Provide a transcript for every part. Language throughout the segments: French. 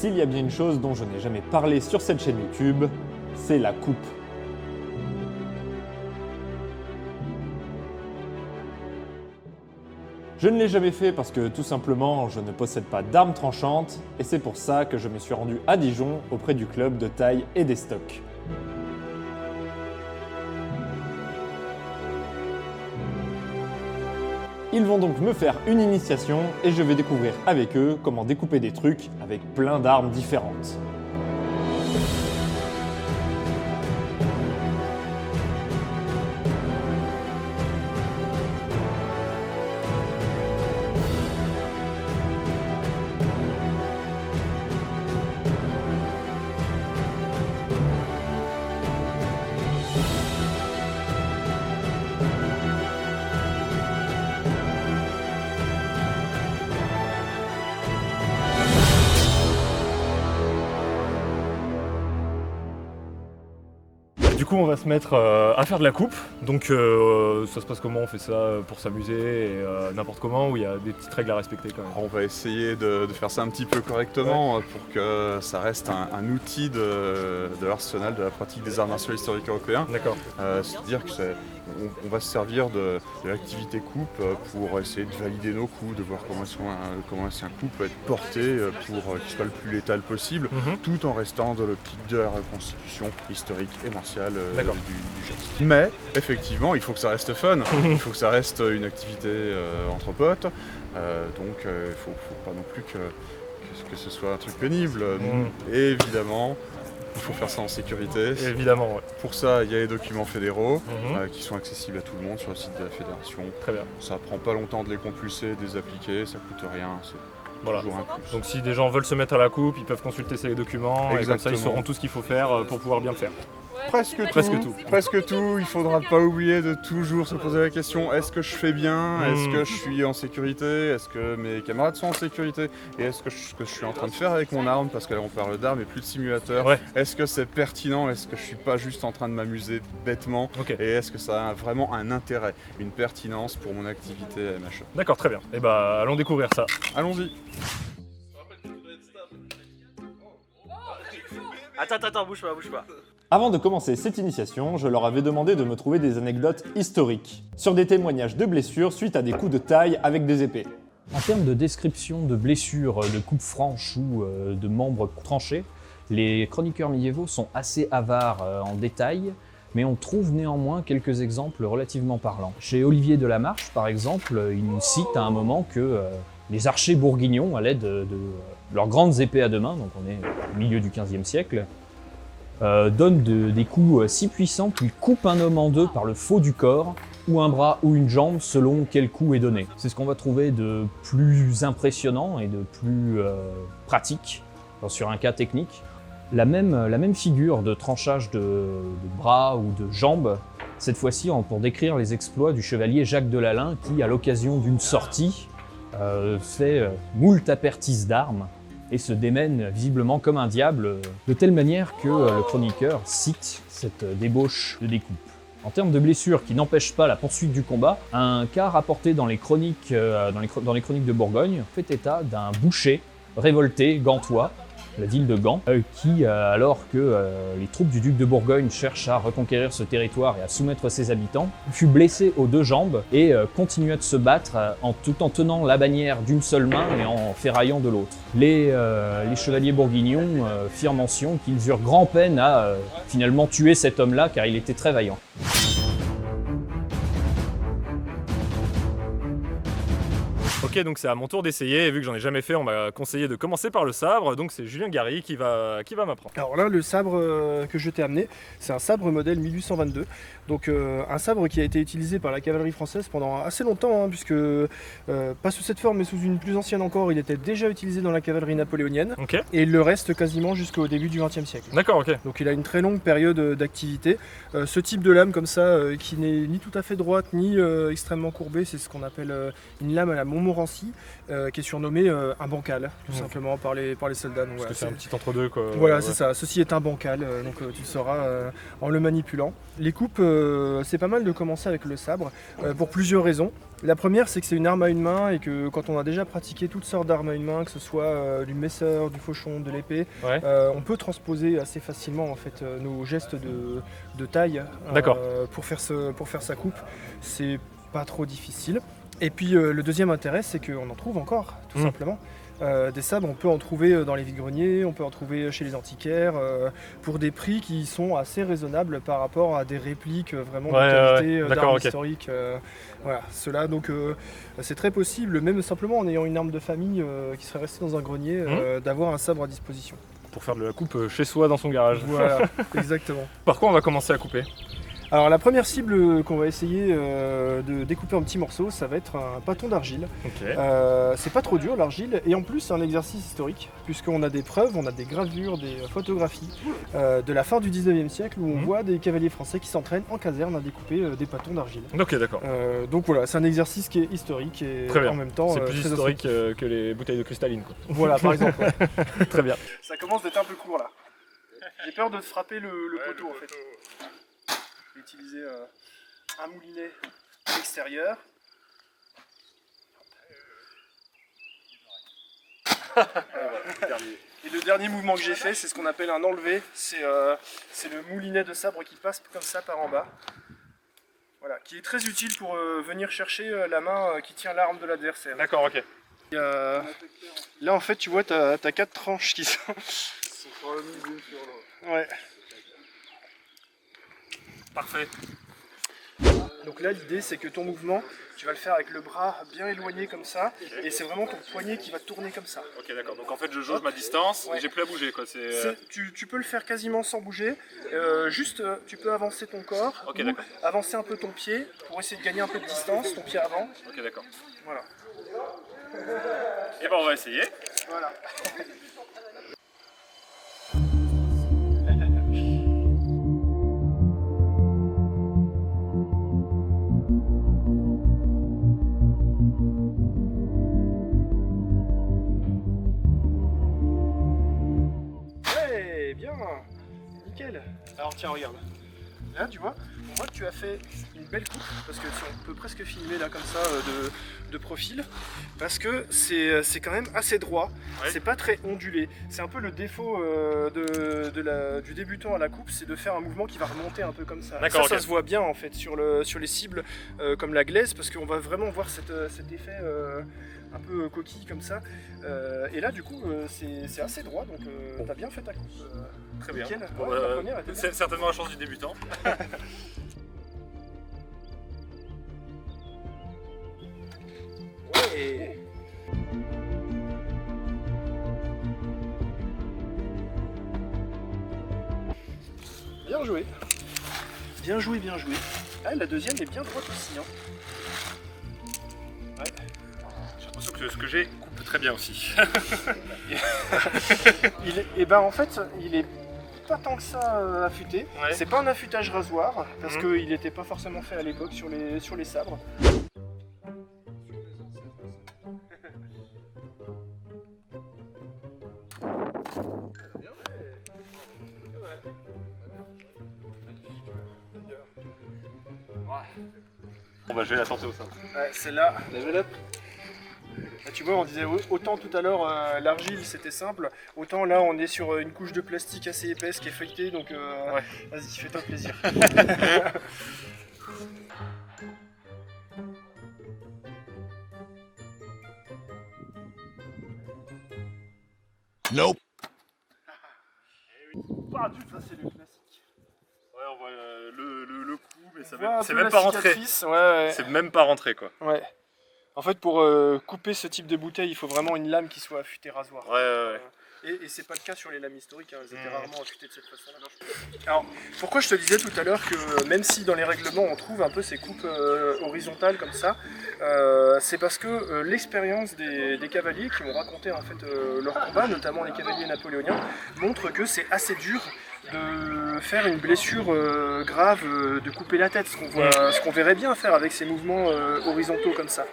s'il y a bien une chose dont je n'ai jamais parlé sur cette chaîne YouTube, c'est la coupe. Je ne l'ai jamais fait parce que tout simplement je ne possède pas d'armes tranchantes et c'est pour ça que je me suis rendu à Dijon auprès du club de taille et des stocks. Ils vont donc me faire une initiation et je vais découvrir avec eux comment découper des trucs avec plein d'armes différentes. Du coup on va se mettre à faire de la coupe, donc ça se passe comment? On fait ça pour s'amuser et n'importe comment, ou il y a des petites règles à respecter quand même? On va essayer de faire ça un petit peu correctement pour que ça reste un outil de l'arsenal de la pratique des arts martiaux historiques européens. D'accord. C'est-à-dire que on va se servir de l'activité coupe pour essayer de valider nos coups, de voir comment est-ce qu'un coup peut être porté pour qu'il soit le plus létal possible, tout en restant dans l'optique de la reconstitution historique et martiale du geste. Mais effectivement, il faut que ça reste fun, il faut que ça reste une activité entre potes, donc il faut pas non plus que ce soit un truc pénible. Et évidemment, il faut faire ça en sécurité. Évidemment, ouais. Pour ça, il y a les documents fédéraux qui sont accessibles à tout le monde sur le site de la fédération. Très bien. Ça prend pas longtemps de les compulser, de les appliquer, ça coûte rien. Voilà. Toujours un plus. Donc si des gens veulent se mettre à la coupe, ils peuvent consulter ces documents. Exactement. Et comme ça ils sauront tout ce qu'il faut faire pour pouvoir bien le faire. Presque tout. Il faudra pas oublier de toujours se poser la question, est-ce que je fais bien? Est-ce que je suis en sécurité? Est-ce que mes camarades sont en sécurité? Et est-ce que ce que je suis en train de faire avec mon arme, parce que là on parle d'armes et plus de simulateur, est-ce que c'est pertinent? Est-ce que je suis pas juste en train de m'amuser bêtement? Et est-ce que ça a vraiment un intérêt, une pertinence pour mon activité MHE? D'accord, très bien. Et bah allons découvrir ça. Allons-y. Attends, bouge pas. Avant de commencer cette initiation, je leur avais demandé de me trouver des anecdotes historiques sur des témoignages de blessures suite à des coups de taille avec des épées. En termes de description de blessures, de coupes franches ou de membres tranchés, les chroniqueurs médiévaux sont assez avares en détails, mais on trouve néanmoins quelques exemples relativement parlants. Chez Olivier de la Marche, par exemple, il nous cite à un moment que les archers bourguignons, à l'aide de leurs grandes épées à deux mains, donc on est au milieu du XVe siècle, donnent des coups si puissants qu'ils coupent un homme en deux par le faux du corps, ou un bras ou une jambe selon quel coup est donné. C'est ce qu'on va trouver de plus impressionnant et de plus pratique sur un cas technique. La même figure de tranchage de bras ou de jambes, cette fois-ci pour décrire les exploits du chevalier Jacques de Lalaing qui, à l'occasion d'une sortie, fait moult apertices d'armes et se démène visiblement comme un diable, de telle manière que le chroniqueur cite cette débauche de découpe. En termes de blessures qui n'empêchent pas la poursuite du combat, un cas rapporté dans les chroniques, dans les chroniques de Bourgogne fait état d'un boucher révolté, gantois, la ville de Gand, qui, alors que les troupes du duc de Bourgogne cherchent à reconquérir ce territoire et à soumettre ses habitants, fut blessé aux deux jambes et continua de se battre tout en tenant la bannière d'une seule main et en ferraillant de l'autre. Les chevaliers bourguignons firent mention qu'ils eurent grand-peine à finalement tuer cet homme-là car il était très vaillant. Ok, donc c'est à mon tour d'essayer, et vu que j'en ai jamais fait, on m'a conseillé de commencer par le sabre, donc c'est Julien Gary qui va m'apprendre. Alors là, le sabre que je t'ai amené, c'est un sabre modèle 1822, donc un sabre qui a été utilisé par la cavalerie française pendant assez longtemps, puisque pas sous cette forme, mais sous une plus ancienne encore, il était déjà utilisé dans la cavalerie napoléonienne, et il le reste quasiment jusqu'au début du XXe siècle. D'accord, ok. Donc il a une très longue période d'activité. Ce type de lame comme ça, qui n'est ni tout à fait droite, ni extrêmement courbée, c'est ce qu'on appelle une lame à la Montmorillon. Montmorency, qui est surnommé un bancal, tout simplement par les soldats. Donc, Parce voilà, que c'est un petit entre-deux quoi. voilà, Ouais. c'est ça. Ceci est un bancal, donc tu le sauras en le manipulant. Les coupes, c'est pas mal de commencer avec le sabre, pour plusieurs raisons. La première, c'est que c'est une arme à une main et que quand on a déjà pratiqué toutes sortes d'armes à une main, que ce soit du messeur, du fauchon, de l'épée, Ouais. on peut transposer assez facilement en fait nos gestes de taille D'accord. pour faire sa coupe. C'est pas trop difficile. Et puis le deuxième intérêt, c'est qu'on en trouve encore, tout simplement. Des sabres, on peut en trouver dans les vides-greniers, on peut en trouver chez les antiquaires, pour des prix qui sont assez raisonnables par rapport à des répliques vraiment de qualité D'accord, d'armes ok. historiques. Voilà, cela donc c'est très possible, même simplement en ayant une arme de famille qui serait restée dans un grenier, d'avoir un sabre à disposition. Pour faire de la coupe chez soi dans son garage. Voilà, exactement. Par quoi on va commencer à couper? Alors la première cible qu'on va essayer de découper en petits morceaux, ça va être un pâton d'argile. Ok. C'est pas trop dur l'argile, et en plus c'est un exercice historique, puisqu'on a des preuves, on a des gravures, des photographies de la fin du 19e siècle où on voit des cavaliers français qui s'entraînent en caserne à découper des pâtons d'argile. Ok, d'accord. Donc voilà, c'est un exercice qui est historique et Très bien. en même temps C'est plus très historique que les bouteilles de cristalline quoi. Voilà, par exemple. Ouais. Très bien. Ça commence d'être un peu court là. J'ai peur de frapper le poteau en fait. Je vais utiliser un moulinet à l'extérieur. Et le dernier mouvement que j'ai fait, c'est ce qu'on appelle un enlevé. C'est le moulinet de sabre qui passe comme ça par en bas. Voilà, qui est très utile pour venir chercher la main qui tient l'arme de l'adversaire. D'accord, ok. Là en fait tu vois t'as 4 tranches qui sont... Ouais. Parfait. Donc là l'idée c'est que ton mouvement, tu vas le faire avec le bras bien éloigné comme ça, et c'est vraiment ton poignet qui va tourner comme ça. Ok, d'accord. Donc en fait je jauge ma distance Ouais. et j'ai plus à bouger quoi. Tu peux le faire quasiment sans bouger, juste tu peux avancer ton corps, Ok, ou d'accord. avancer un peu ton pied pour essayer de gagner un peu de distance, ton pied avant. Ok, d'accord. Voilà. Et ben on va essayer. Voilà. Ouais, bien, nickel. Alors tiens, regarde. Là, tu vois, on voit que tu as fait une belle coupe, parce que si on peut presque filmer là comme ça de profil, parce que c'est quand même assez droit, Ouais. c'est pas très ondulé. C'est un peu le défaut du débutant à la coupe, c'est de faire un mouvement qui va remonter un peu comme ça. D'accord, Ça ok. se voit bien en fait sur les cibles comme la glaise, parce qu'on va vraiment voir cet effet un peu coquille comme ça. Et là du coup c'est assez droit, donc t'as bien fait ta coupe. Très bien. Nickel. Bon, Ouais, la première était bien. c'est certainement la chance du débutant. Ouais. Bien joué. Bien joué, bien joué. Ah, la deuxième est bien droite aussi. Hein. J'ai l'impression que ce que j'ai coupe très bien aussi. Et ben en fait, il est pas tant que ça affûté. Ouais. C'est pas un affûtage rasoir, parce Mhm. qu'il n'était pas forcément fait à l'époque sur les sabres. Bon bah je vais la tenter au sein. Ouais, celle-là, là, tu vois, on disait autant tout à l'heure l'argile c'était simple, autant là on est sur une couche de plastique assez épaisse qui est feuilletée, donc vas-y, fais-toi plaisir. Nope. Pas du tout, ça c'est le classique. Ouais, on voit le coup, mais On voit un c'est peu même la pas rentré. cicatrice, ouais. C'est même pas rentré quoi. Ouais. En fait, pour couper ce type de bouteille, il faut vraiment une lame qui soit affûtée rasoir. Ouais. Et c'est pas le cas sur les lames historiques, hein, elles étaient rarement affûtées de cette façon-là. Alors, pourquoi je te disais tout à l'heure que même si dans les règlements on trouve un peu ces coupes horizontales comme ça, c'est parce que l'expérience des cavaliers qui ont raconté en fait leur combat, notamment les cavaliers napoléoniens, montre que c'est assez dur faire une blessure grave, de couper la tête, ce qu'on verrait bien faire avec ces mouvements horizontaux comme ça.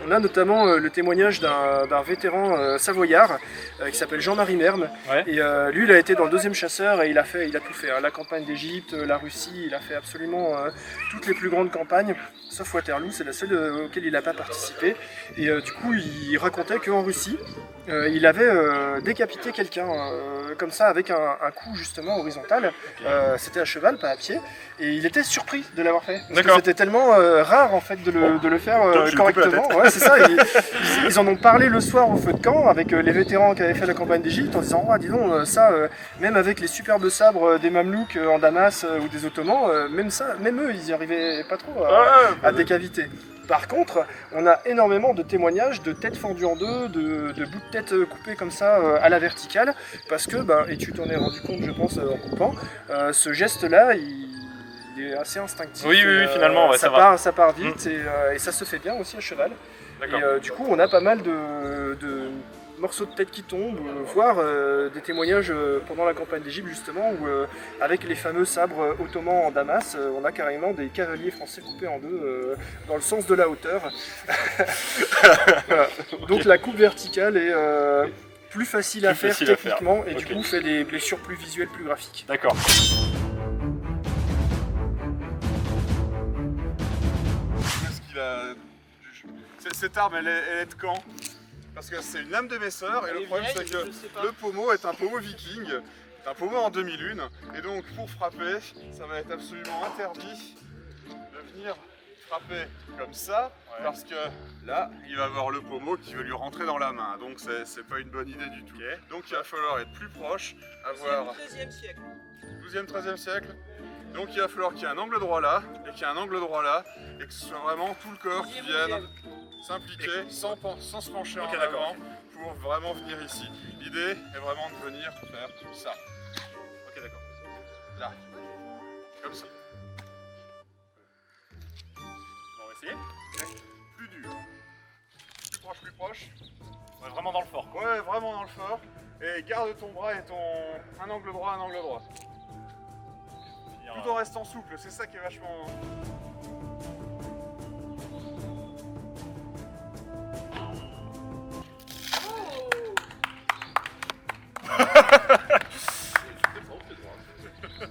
On a notamment le témoignage d'un vétéran savoyard qui s'appelle Jean-Marie Merne. Ouais. Et lui, il a été dans le 2e chasseur et il a tout fait. Hein. La campagne d'Égypte, la Russie, il a fait absolument toutes les plus grandes campagnes, sauf Waterloo, c'est la seule auquel il n'a pas participé. Et du coup, il racontait qu'en Russie, il avait décapité quelqu'un comme ça avec un coup justement horizontal. C'était à cheval, pas à pied. Et il était surpris de l'avoir fait. Parce que c'était tellement rare en fait de le faire correctement. Ouais, c'est ça. Ils en ont parlé le soir au feu de camp avec les vétérans qui avaient fait la campagne d'Égypte en disant dis donc ça, même avec les superbes sabres des Mamelouks en Damas ou des Ottomans, même eux ils n'y arrivaient pas trop à décaviter. Par contre, on a énormément de témoignages de têtes fendues en deux, de bouts de tête coupés comme ça à la verticale, parce que, et tu t'en es rendu compte je pense en coupant, ce geste-là, il est assez instinctif. Oui, finalement, ouais, ça part vite et ça se fait bien aussi à cheval. Et du coup, on a pas mal de morceaux de tête qui tombent, voire des témoignages pendant la campagne d'Égypte justement, où avec les fameux sabres ottomans en Damas, on a carrément des cavaliers français coupés en deux dans le sens de la hauteur. Voilà. Donc la coupe verticale est plus facile à faire techniquement et du coup fait des blessures plus visuelles, plus graphiques. D'accord. Cette arme, elle est de quand? Parce que c'est une lame de Messer, et le problème c'est que le pommeau est un pommeau viking, c'est un pommeau en 2001, et donc pour frapper, ça va être absolument interdit de venir frapper comme ça, parce que là, il va avoir le pommeau qui va lui rentrer dans la main, donc c'est pas une bonne idée du tout. Donc il va falloir être plus proche, avoir... 12e siècle. 12e, 13e siècle. Donc il va falloir qu'il y ait un angle droit là, et qu'il y ait un angle droit là, et que ce soit vraiment tout le corps qui vienne s'impliquer sans se pencher en avant pour vraiment venir ici. L'idée est vraiment de venir faire ça. Ok, d'accord. Là. Comme ça. On va essayer. Plus dur. Plus proche. Ouais, vraiment dans le fort. Ouais, vraiment dans le fort. Et garde ton bras et un angle droit, Tout en restant souple, c'est ça qui est vachement...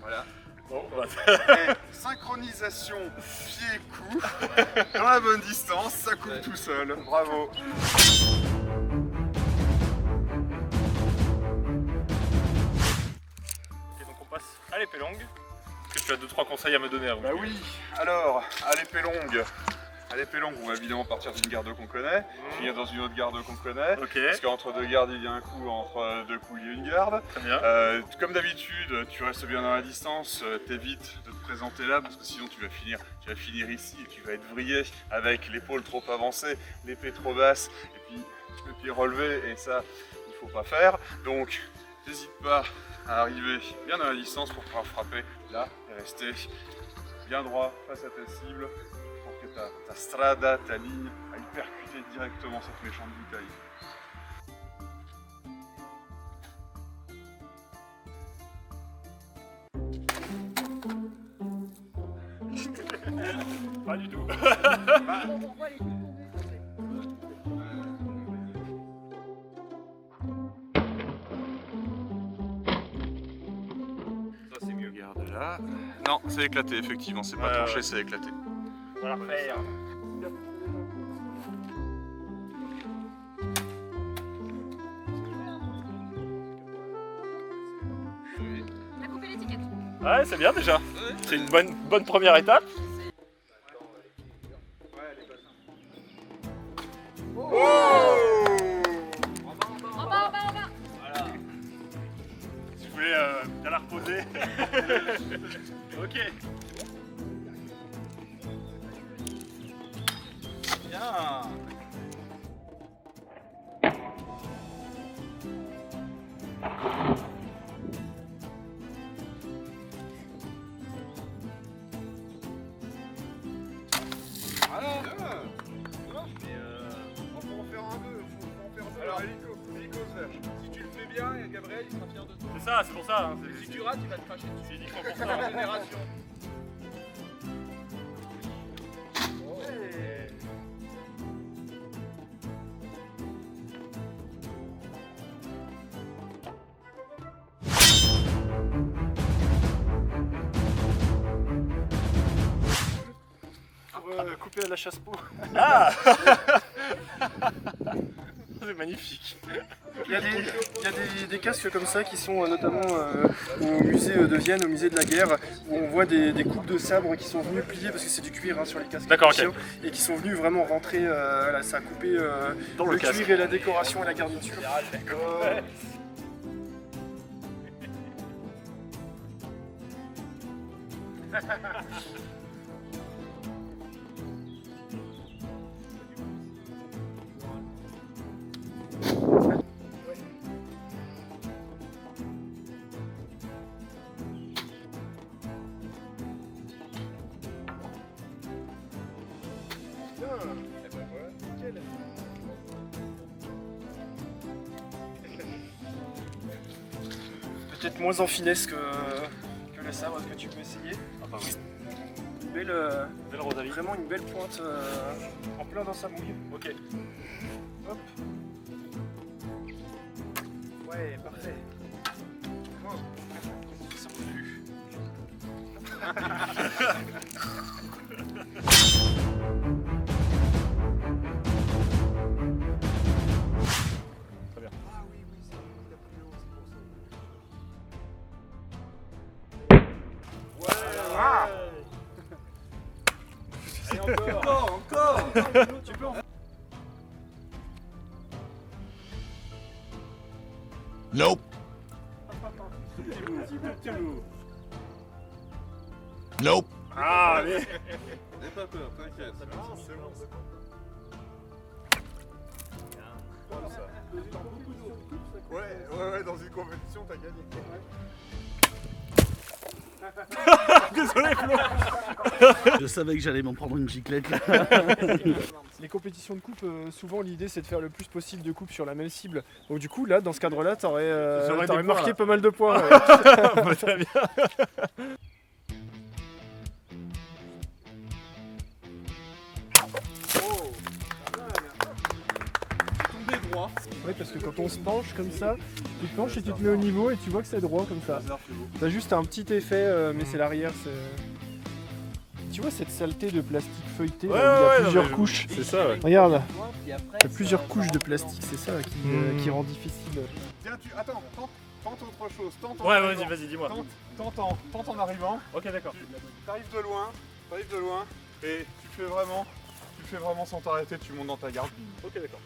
Voilà. Bon, Et synchronisation pied-cou dans la bonne distance, ça coupe tout seul. Bravo. Ok, donc on passe à l'épée longue. Est-ce que tu as 2-3 conseils à me donner avant? Bah oui, alors, à l'épée longue, on va évidemment partir d'une garde qu'on connaît, finir dans une autre garde qu'on connaît, parce qu'entre deux gardes il y a un coup, entre deux coups il y a une garde. Très bien. Comme d'habitude, tu restes bien dans la distance, t'évites de te présenter là, parce que sinon tu vas finir ici et tu vas être vrillé avec l'épaule trop avancée, l'épée trop basse, et puis le pied relevé, et ça, il faut pas faire. Donc, n'hésite pas à arriver bien dans la distance pour pouvoir frapper là et rester bien droit face à ta cible pour que ta strada, ta ligne aille percuter directement cette méchante bouteille. Pas du tout. Ça c'est mieux, garde là. Non, c'est éclaté effectivement, c'est pas tranché, c'est éclaté. On va la refaire. T'as coupé l'étiquette. Ouais, c'est bien déjà. C'est une bonne première étape. En bas. Voilà. Si vous voulez bien la reposer. Ok. Bien. Voilà. On peut en faire un deux, Alors hélico se lève. Si tu le fais bien, Gabriel il sera fier de toi. C'est ça, c'est pour ça. Hein, Si tu rates, tu vas te cracher dessus. c'est uniquement pour ça. Génération. Pour couper à la chasse-peau. C'est magnifique. Il y a des casques comme ça qui sont notamment au musée de Vienne, au musée de la guerre, où on voit des coupes de sabre qui sont venues plier, parce que c'est du cuir hein, sur les casques, D'accord, égyptiens, et qui sont venus vraiment rentrer, là, ça a coupé Dans le le casque. cuir et la décoration et la garniture. Peut-être moins en finesse que le sabre que tu peux essayer. Ah bah oui. Belle, Belle Rosalie. vraiment une belle pointe en plein dans sa mouille. Ok. Hop. Ouais, parfait. Oh. Ça me plu. Très bien. Ah oui, oui, c'est vrai, il a pris l'eau, c'est pour ça. Allez, Encore. Tu peux en Nope. Nope. Ah, allez. N'aie pas peur, t'inquiète. Ouais, dans une compétition, t'as gagné. Je savais que j'allais m'en prendre une giclette là. Les compétitions de coupe, souvent l'idée c'est de faire le plus possible de coupes sur la même cible. Donc du coup là, dans ce cadre-là, t'aurais J'aurais des marqué points, là. pas mal de points. Ouais. Bah, très bien. Ouais, parce que quand on se penche comme ça, tu te penches et tu te mets au niveau et tu vois que c'est droit comme ça. T'as juste un petit effet, mais c'est l'arrière. Tu vois cette saleté de plastique feuilleté là, où il y a plusieurs couches. C'est ça, ouais. Regarde, il y a plusieurs couches de plastique, c'est ça qui rend difficile. Tiens, attends, tente autre chose. Tente en Ouais, arrivant. vas-y, dis-moi. Tente en arrivant. Ok, d'accord. T'arrives de loin, et tu fais vraiment sans t'arrêter, tu montes dans ta garde. Ok, d'accord.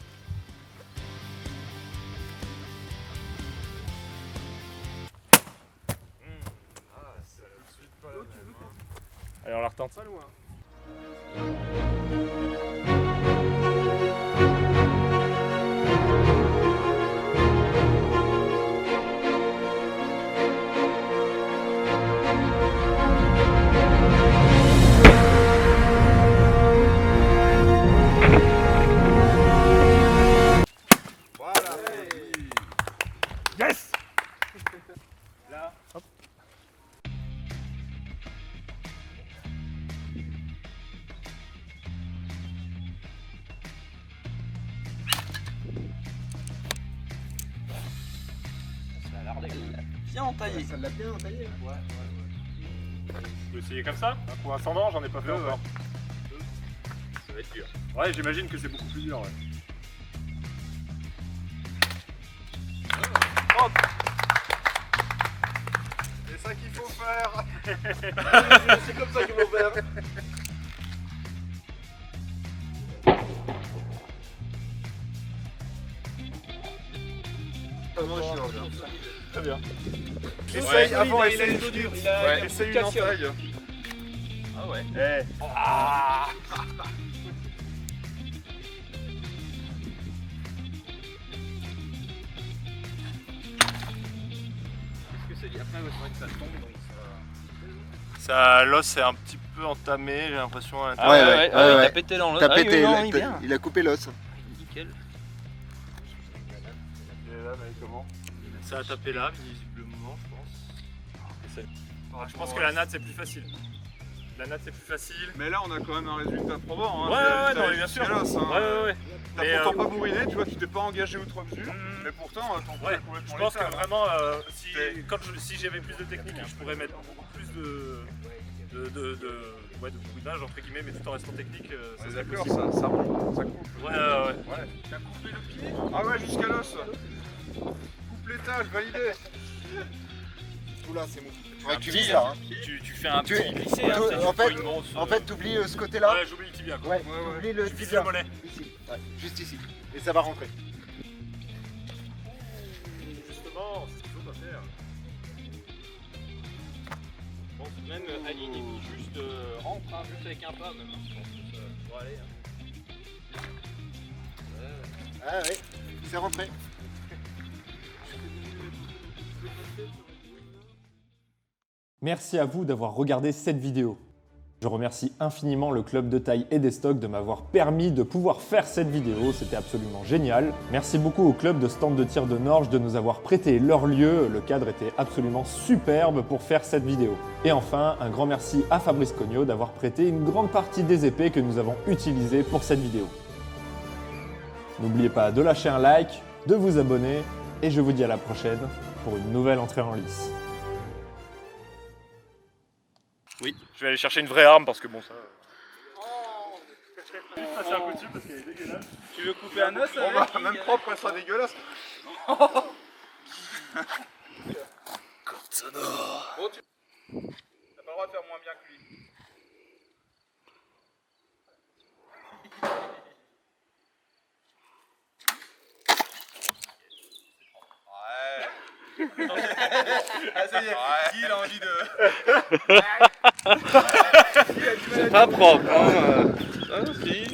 Allez, on la retente. Pas loin. Yes. Bien entaillé. Ça l'a bien entaillé. On peut essayer comme ça. Un coup ascendant, j'en ai pas fait encore. Ça va être dur. Ouais, j'imagine que c'est beaucoup plus dur, ouais. C'est ça qu'il faut faire. C'est comme ça qu'il faut faire. Très bien. Essaye avant, il a essaye une dos dure, essaye une entaille. Ah ouais. Eh. Qu'est-ce que c'est dit après, ouais, c'est vrai que ça tombe donc Ça, l'os est un petit peu entamé, j'ai l'impression. À Ah l'intérieur. ouais, t'as pété dans le. T'as Ah oui, pété, non, oui, bien. il a coupé l'os. Nickel. Et là, mais comment? Ça a tapé là, visiblement, je pense. Je pense que la natte c'est plus facile. La natte c'est plus facile. Mais là, on a quand même un résultat probant. Hein. Ouais, non, mais bien sûr. Ouais. T'as Mais, pourtant pas bourriné, tu vois, tu t'es pas engagé outre mesure, mais pourtant, ton coup Ouais, est complètement je pense que létal, hein. vraiment, si j'avais plus de technique, je pourrais mettre beaucoup plus de bourrinage entre guillemets, mais tout en restant technique, ça Ouais, serait d'accord, possible. ça roule, ça coupe. Ouais. T'as coupé le pied? Ah ouais, jusqu'à l'os. Coupe létal, validé. Oula, c'est bon. Faudrait que tu vises là. Hein. Tu fais un Tu- petit glissé, tu- hein, tu en fais fait- une grosse. En fait, t'oublies ce côté-là. Ouais, j'oublie le tibia quoi. Ouais, t'oublies le Je vise tibia. le mollet. Ici, ouais, juste ici. Et ça va rentrer. Justement, c'est ce qu'il faut pas faire. Bon, même Aline est venue juste rentre, hein, juste avec un pas même. Je pense que ça devrait aller. Hein. Ah ouais, c'est rentré. Merci à vous d'avoir regardé cette vidéo. Je remercie infiniment le club de taille et des stocks de m'avoir permis de pouvoir faire cette vidéo, c'était absolument génial. Merci beaucoup au club de stand de tir de Norge de nous avoir prêté leur lieu, le cadre était absolument superbe pour faire cette vidéo. Et enfin, un grand merci à Fabrice Cognot d'avoir prêté une grande partie des épées que nous avons utilisées pour cette vidéo. N'oubliez pas de lâcher un like, de vous abonner, et je vous dis à la prochaine pour une nouvelle entrée en lice. Oui, je vais aller chercher une vraie arme parce que bon ça. C'est un coup dessus parce qu'elle est dégueulasse. Tu veux couper un os On va même propre, elle sera dégueulasse. Bon, tu... T'as pas le droit de faire moins bien que lui. Ah ça y est, Guy il a envie de... C'est pas propre hein. Ah si.